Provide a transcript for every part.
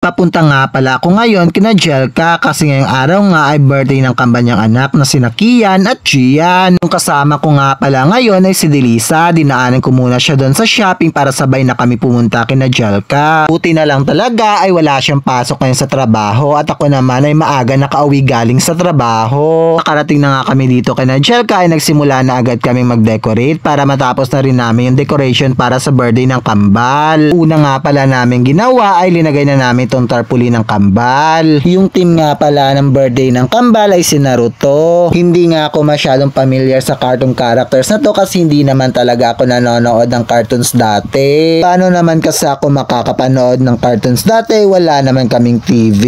Papunta nga pala ako ngayon kina Jelka kasi ngayong araw nga ay birthday ng kambanyang anak na sina Kian at Gian. Yung kasama ko nga pala ngayon ay si Delisa. Dinaanan ko muna siya doon sa shopping para sabay na kami pumunta kina Jelka. Buti na lang talaga ay wala siyang pasok ngayon sa trabaho at ako naman ay maaga nakauwi galing sa trabaho. Nakarating na nga kami dito kina Jelka ay nagsimula na agad kami mag-decorate para matapos na rin namin yung decoration para sa birthday ng kambal. Una nga pala namin ginawa ay linagay na namin itong tarpaulin ng kambal. Yung team nga pala ng birthday ng kambal ay si Naruto. Hindi nga ako masyadong familiar sa cartoon characters na to kasi hindi naman talaga ako nanonood ng cartoons dati. Paano naman kasi ako makakapanood ng cartoons dati? Wala naman kaming TV.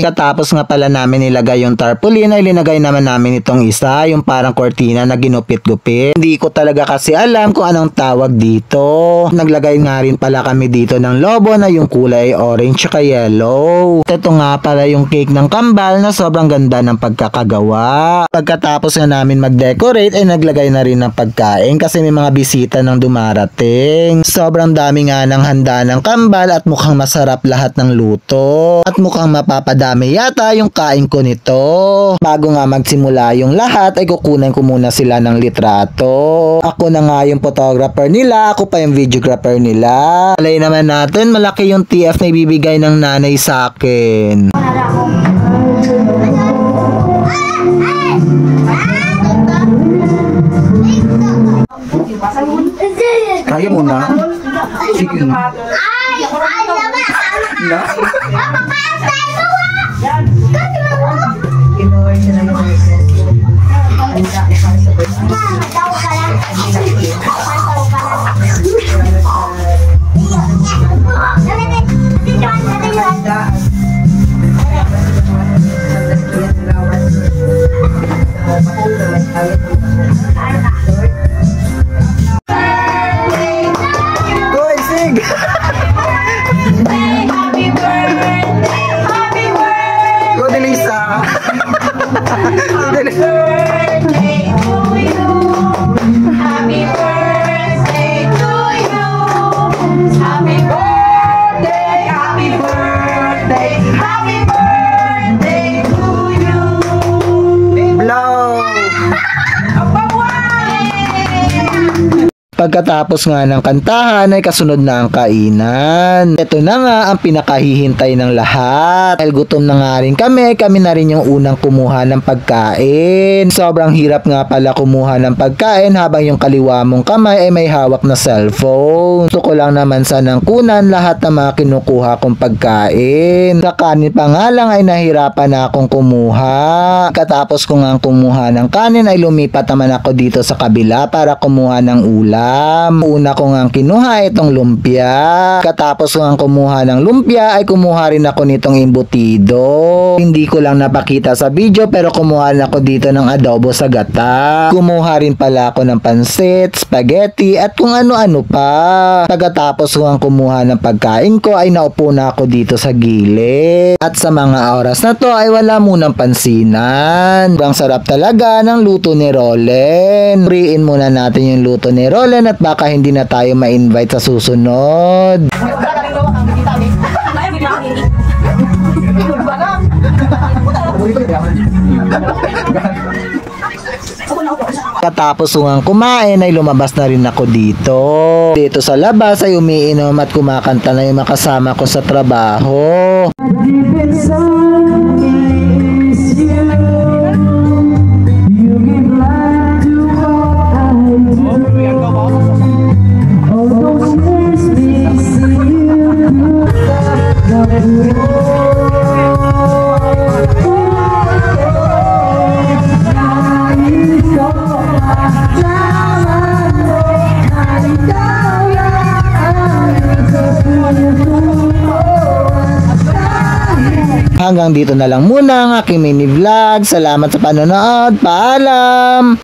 Katapos nga pala namin ilagay yung tarpaulin ay linagay naman namin itong isa, yung parang kortina na ginupit-gupit. Hindi ko talaga kasi alam kung anong tawag dito. Naglagay nga rin pala kami dito ng lobo na yung kulay orange at yellow. Ito nga pala yung cake ng kambal na sobrang ganda ng pagkakagawa. Pagkatapos nga namin mag-decorate ay naglagay na rin ng pagkain kasi may mga bisita nang dumarating. Sobrang dami nga ng handa ng kambal at mukhang masarap lahat ng luto. At mukhang mapapadami yata yung kain ko nito. Bago nga magsimula yung lahat ay kukunan ko muna sila ng litrato. Ako na nga yung photographer nila, ako pa yung videographer nila. Alay naman natin, malaki yung TF na ibibigay ng nanay sa akin. Kaya mo na? Sige na. Pagkatapos nga ng kantahan ay kasunod na ang kainan. Ito na nga ang pinakahihintay ng lahat. Dahil gutom na nga rin kami na rin yung unang kumuha ng pagkain. Sobrang hirap nga pala kumuha ng pagkain habang yung kaliwa mong kamay ay may hawak na cellphone. Gusto ko lang naman sanang kunan lahat ng mga kinukuha kong pagkain. Sa kanin pa nga lang ay nahirapan na akong kumuha. Pagkatapos ko nga kumuha ng kanin ay lumipat naman ako dito sa kabila para kumuha ng ulam. Una ko nga kinuha itong lumpia. Katapos ko nga kumuha ng lumpia ay kumuha rin ako nitong embutido. Hindi ko lang napakita sa video pero kumuha rin ako dito ng adobo sa gata. Kumuha rin pala ako ng pansit, spaghetti at kung ano-ano pa. Pagkatapos ko nga kumuha ng pagkain ko ay naupo na ako dito sa gilid. At sa mga oras na to ay wala munang pansinan. Ang sarap talaga ng luto ni Rolen. Puriin muna natin yung luto ni Rolen at baka hindi na tayo ma-invite sa susunod. Katapos nga kumain ay lumabas na rin ako dito. Dito sa labas ay umiinom at kumakanta na yung makasama ko sa trabaho. Hanggang dito na lang muna ang aking mini vlog. Salamat sa panonood. Paalam!